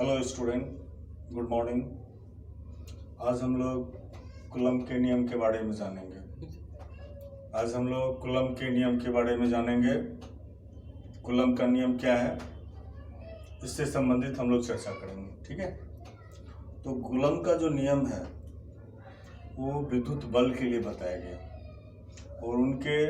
Hello student, good morning. आज हम लोग कूलम के नियम के बारे में जानेंगे। कूलम का नियम क्या है, इससे संबंधित हम लोग चर्चा करेंगे। ठीक है, तो कूलम का जो नियम है वो विद्युत बल के लिए बताया गया और उनके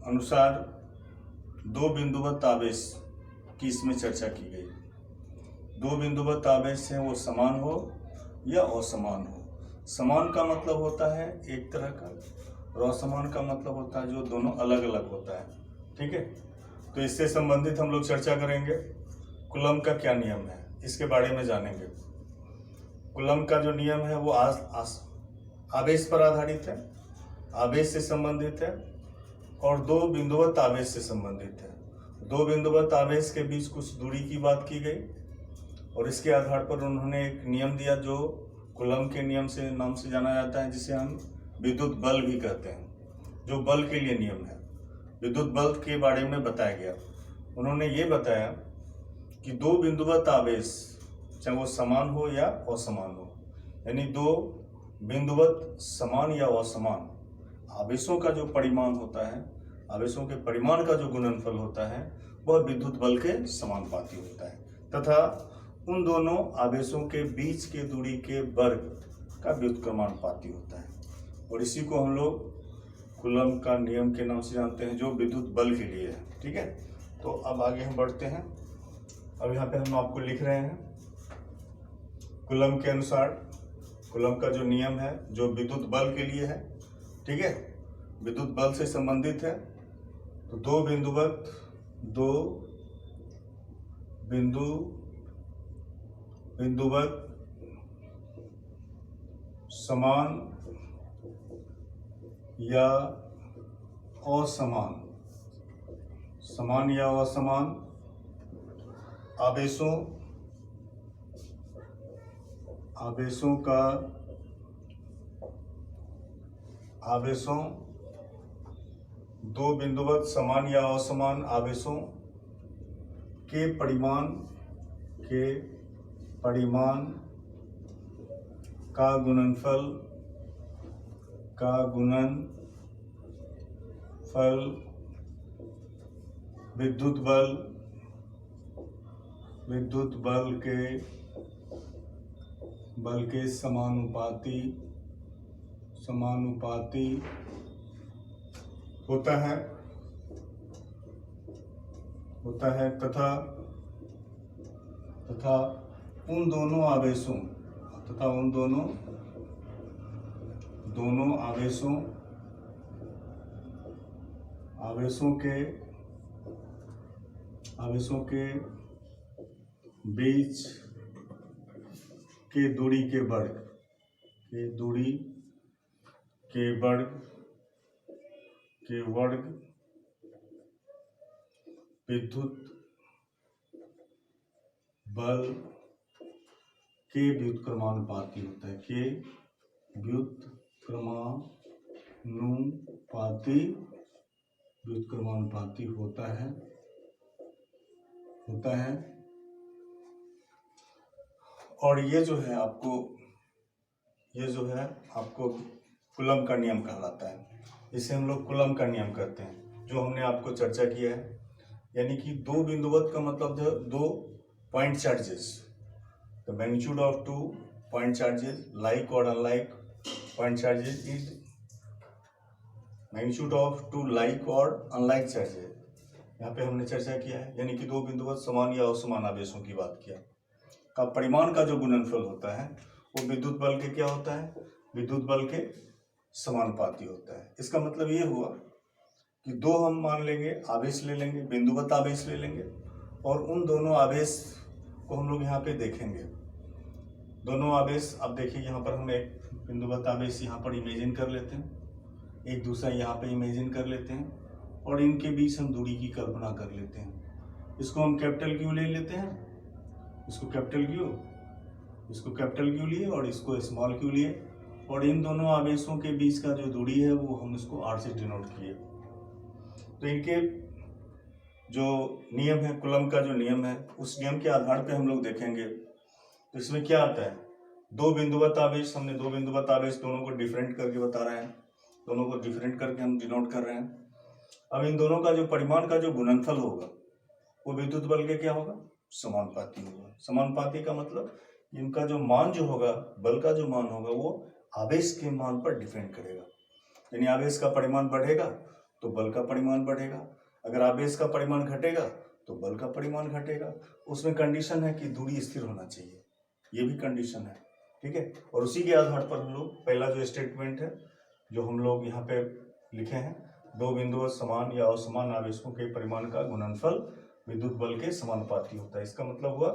अनुसार दो बिंदुवत आवेश की इसमें चर्चा की गई। दो बिंदुवत आवेश हैं, वो समान हो या असमान हो। समान का मतलब होता है एक तरह का और असमान का मतलब होता है जो दोनों अलग अलग होता है। ठीक है, तो इससे संबंधित हम लोग चर्चा करेंगे। कूलम का क्या नियम है इसके बारे में जानेंगे। कूलम का जो नियम है वो आवेश पर आधारित है, आवेश से संबंधित है और दो बिंदुवत आवेश से संबंधित है। दो बिंदुवत आवेश के बीच कुछ दूरी की बात की गई और इसके आधार पर उन्होंने एक नियम दिया जो कूलम के नियम से नाम से जाना जाता है, जिसे हम विद्युत बल भी कहते हैं। जो बल के लिए नियम है, विद्युत बल के बारे में बताया गया। उन्होंने ये बताया कि दो बिंदुवत आवेश चाहे वो समान हो या असमान हो, यानी दो बिंदुवत समान या असमान आवेशों का जो परिमाण होता है, आवेशों के परिमाण का जो गुणनफल होता है वह विद्युत बल के समानुपाती होता है तथा उन दोनों आवेशों के बीच के दूरी के वर्ग का व्युत्क्रमानुपाती होता है और इसी को हम लोग कूलम का नियम के नाम से जानते हैं, जो विद्युत बल के लिए है। ठीक है, तो अब आगे हम बढ़ते हैं। अब यहाँ पे हम आपको लिख रहे हैं कूलम के अनुसार कूलम का जो नियम है जो विद्युत बल के लिए है। ठीक है, विद्युत बल से संबंधित है। तो दो बिंदुवत समान या असमान आवेशों दो बिंदुवत समान या असमान आवेशों के परिमाण का गुणनफल विद्युत बल के समानुपाती होता है तथा उन दोनों आवेशों के बीच के दूरी के वर्ग विद्युत बल के व्युत्क्रमानुपाती होता है, व्युत्क्रमानुपाती होता है। और ये जो है आपको कूलम का नियम कहलाता है। इसे हम लोग कूलम का नियम कहते हैं, जो हमने आपको चर्चा किया है। यानी कि दो बिंदुवत का मतलब दो point charges, the magnitude of two point charges like और unlike point charges is magnitude of two like और अनलाइक चार्जेस। यहाँ पे हमने चर्चा किया है, यानी कि दो बिंदुवत समान या असमान आवेशों की बात किया का परिमाण का जो गुणनफल होता है वो विद्युत बल के क्या होता है, विद्युत बल के समानुपाती होता है। इसका मतलब ये हुआ कि दो हम मान लेंगे आवेश ले लेंगे, बिंदुवत आवेश ले लेंगे और उन दोनों आवेश को हम लोग यहाँ पे देखेंगे। दोनों आवेश, अब देखिए यहाँ पर हम एक बिंदुवत आवेश यहाँ पर इमेजिन कर लेते हैं, एक दूसरा यहाँ पे इमेजिन कर लेते हैं और इनके बीच हम दूरी की कल्पना कर लेते हैं। इसको हम कैपिटल क्यू ले लेते हैं, इसको कैपिटल क्यू लिए और इसको स्मॉल क्यू लिए और इन दोनों आवेशों के बीच का जो दूरी है वो हम इसको r से डिनोट किए। तो इनके जो नियम है, कूलम का जो नियम है, उस नियम के आधार पे हम लोग देखेंगे तो इसमें क्या आता है, दो बिंदुवत आवेश, हमने दो बिंदुवत आवेश दोनों को डिफरेंट करके बता रहे हैं, दोनों को डिफरेंट करके हम डिनोट कर रहे हैं। अब इन दोनों का जो परिमाण का जो गुणनफल होगा वो विद्युत बल के क्या होगा, समानुपाती होगा। समानुपाती का मतलब इनका जो मान जो होगा, बल का जो मान होगा वो आवेश के मान पर डिपेंड करेगा। यानी आवेश का परिमाण बढ़ेगा तो बल का परिमाण बढ़ेगा, अगर आवेश का परिमाण घटेगा तो बल का परिमाण घटेगा। उसमें कंडीशन है कि दूरी स्थिर होना चाहिए, ये भी कंडीशन है, ठीक है। और उसी के आधार पर हम लोग पहला जो स्टेटमेंट है जो हम लोग यहाँ पे लिखे हैं, दो बिंदुओं समान या असमान आवेशों के परिमाण का गुणनफल विद्युत बल के समानुपाती होता है। इसका मतलब हुआ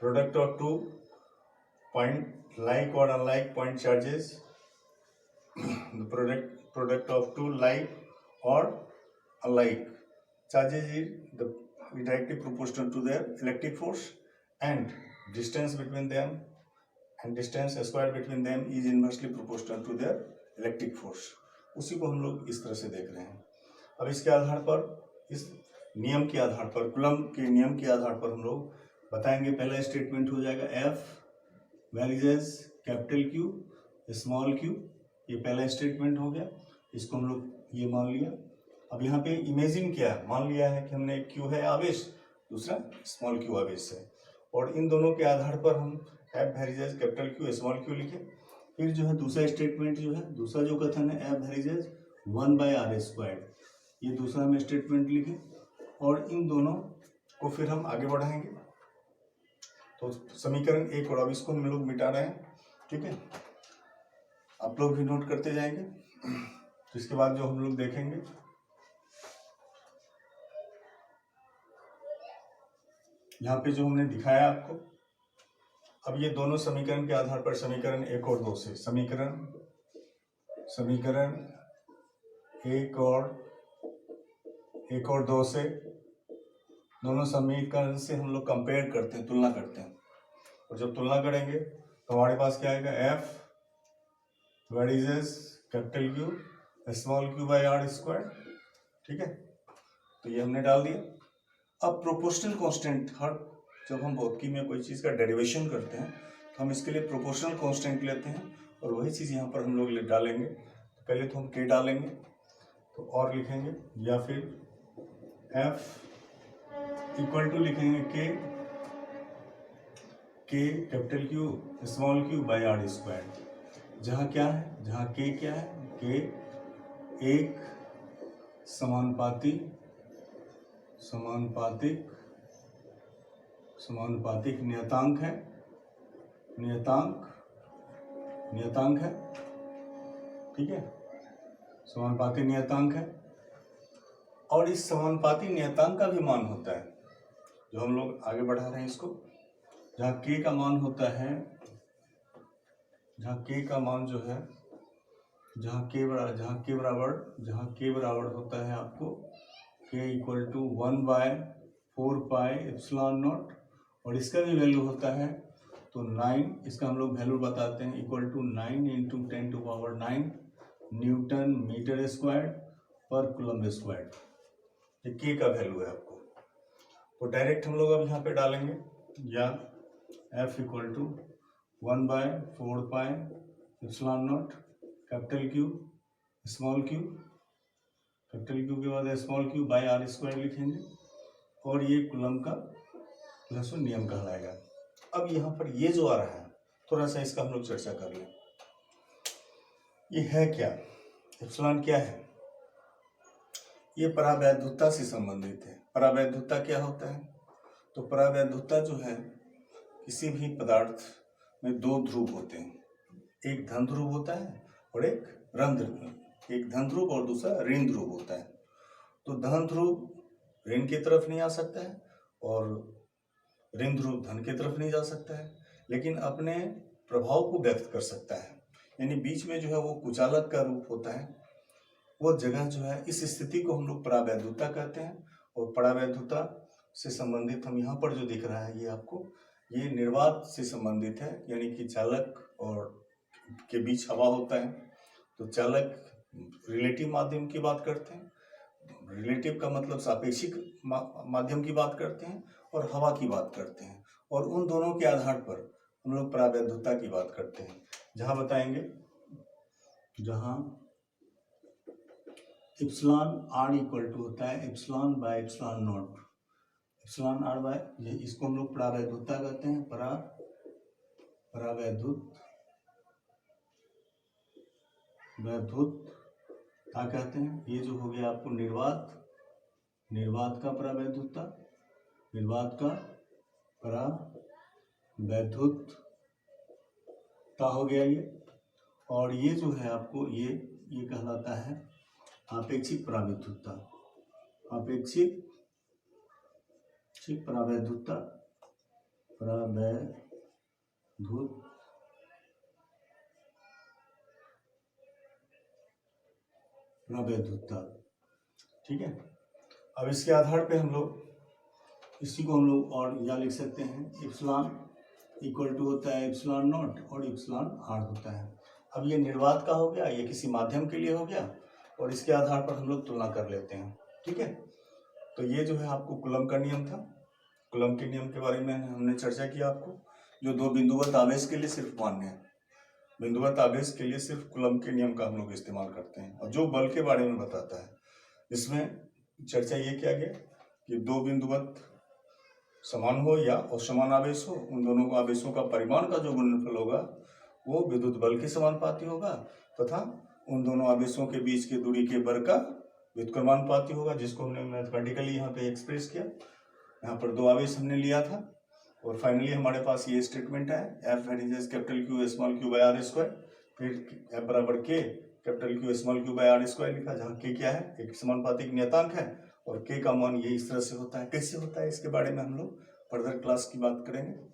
product of two point like और unlike point charges, product of two like or alike charges is directly proportional to their electric force and distance between them and distance square between them is inversely proportional to their electric force। उसी को हम लोग इस तरह से देख रहे हैं। अब इसके आधार पर, इस नियम के आधार पर, कूलम के नियम के आधार पर हम लोग बताएंगे। पहला स्टेटमेंट हो जाएगा F varies capital Q small q, ये पहला स्टेटमेंट हो गया, इसको हम लोग ये मान लिया। अब यहाँ पे इमेजिन किया, मान लिया है कि हमने Q है आवेश, दूसरा स्मॉल q आवेश है, और इन दोनों के आधार पर हम F varies capital Q small q लिखे। फिर जो है दूसरा स्टेटमेंट जो है, दूसरा जो कथन है F वेरिजेस 1/r², ये दूसरा हम स्टेटमेंट लिखे, और इन दोनों को फिर हम आगे बढ़ाएंगे। तो समीकरण एक, और अब इसको हम लोग मिटा रहे हैं, ठीक है, आप लोग भी नोट करते जाएंगे। तो इसके बाद जो हम लोग देखेंगे, यहाँ पे जो हमने दिखाया आपको, अब ये दोनों समीकरण के आधार पर समीकरण 1 और 2 से, समीकरण एक और 2 से, दोनों समीकरण से हम लोग कंपेयर करते हैं, तुलना करते हैं, और जब तुलना करेंगे तो हमारे पास क्या आएगा, F varies capital Q small q/r², ठीक है। तो ये हमने डाल दिया। अब प्रोपोर्शनल कांस्टेंट, हर जब हम भौतिकी में कोई चीज़ का डेरिवेशन करते हैं तो हम इसके लिए प्रोपोर्शनल कांस्टेंट लेते हैं, और वही चीज़ यहाँ पर हम लोग डालेंगे। पहले तो हम k डालेंगे, तो और लिखेंगे, या फिर F इक्वल टू लिखेंगे k capital Q small q/r², जहाँ क्या है, जहाँ k क्या है, k एक समानुपातिक नियतांक है, ठीक है, समानुपातिक नियतांक है। और इस समानुपाती नियतांक का भी मान होता है, जो हम लोग आगे बढ़ा रहे हैं इसको, जहाँ k का मान होता है, जहाँ k का मान जो है, जहाँ k बराबर होता है आपको k इक्वल टू 1/4πε0, और इसका भी वैल्यू होता है तो 9, इसका हम लोग वैल्यू बताते हैं, equal to 9 × 10⁹ newton metre square पर कूलम स्क्वायर। ये k का वैल्यू है आपको, तो डायरेक्ट हम लोग अब यहाँ पे डालेंगे, या F equal to 1/4πε0 capital Q small q, capital Q के बाद स्मॉल q/r² लिखेंगे, और ये कूलम का प्लस नियम कहलाएगा। अब यहाँ पर ये जो आ रहा है, थोड़ा सा इसका हम लोग चर्चा कर लें। ये है क्या, एप्सिलॉन क्या है? ये परावैद्युता से संबंधित है। परावैद्युता क्या होता है? तो परावैद्युता जो है, किसी भी पदार्थ में दो ध्रुव होते हैं, एक धन ध्रुव होता है और एक ऋण ध्रुव, एक धन ध्रुव और दूसरा ऋण ध्रुव होता है। तो धन ध्रुव ऋण की तरफ नहीं आ सकता है और ऋण ध्रुव धन की तरफ नहीं जा सकता है, लेकिन अपने प्रभाव को व्यक्त कर सकता है, यानी बीच में जो है वो कुचालक का रूप होता है। वो जगह जो है, इस स्थिति को हम लोग परावैद्युता कहते हैं। और परावैद्युता से संबंधित हम यहाँ पर जो दिख रहा है, ये आपको, ये निर्वात से संबंधित है, यानी कि चालक और के बीच हवा होता है। तो चालक रिलेटिव माध्यम की बात करते हैं, रिलेटिव का मतलब सापेक्षिक माध्यम की बात करते हैं, और हवा की बात करते हैं। और उन दोनों के आधार पर हम लोग प्रावैधता की बात करते हैं। जहाँ बताएंगे, जहाँ इप्सिलॉन आर इक्वल टू होता है epsilon by epsilon naught, epsilon R by, इसको हम लोग प्रावैधता कहते हैं। वैधुता कहते हैं। ये जो हो गया आपको निर्वात का प्रावैधुता, निर्वात का प्रावैधुता हो गया ये। और ये जो है आपको ये कहलाता है आपेक्षिक प्रावैधुता, आपेक्षिक प्रावैधुता, प्रावैधुता। ठीक है। अब इसके आधार पे हम लोग इसी को हम लोग और या लिख सकते हैं, इप्सिलॉन इक्वल टू होता है इप्सिलॉन नॉट और इप्सिलॉन आर होता है। अब ये निर्वात का हो गया, ये किसी माध्यम के लिए हो गया, और इसके आधार पर हम लोग तुलना कर लेते हैं। ठीक है। तो ये जो है आपको कूलम्ब का नियम था। कूलम्ब के नियम के बारे में हमने चर्चा किया आपको, जो दो बिंदुवत आवेश के लिए सिर्फ मान्य है। बिंदुवत आवेश के लिए सिर्फ कूलम्ब के नियम का हम लोग इस्तेमाल करते हैं, और जो बल के बारे में बताता है। इसमें चर्चा ये किया गया कि दो बिंदुवत समान हो या असमान आवेश हो, उन दोनों आवेशों का परिमाण का जो गुणनफल होगा वो विद्युत बल के समानुपाती होगा, तथा उन दोनों आवेशों के बीच की दूरी के वर्ग का व्युत्क्रमानुपाती होगा, जिसको हमने मैथमेटिकली यहाँ पे एक्सप्रेस किया। यहाँ पर दो आवेश हमने लिया था, और फाइनली हमारे पास ये स्टेटमेंट है, F is capital Q small q by R square, फिर एफ बराबर के capital Q small q by R square लिखा, जहाँ के क्या है, एक समानुपातिक नियतांक है, और के का मान ये इस तरह से होता है। कैसे होता है इसके बारे में हम लोग फर्दर क्लास की बात करेंगे।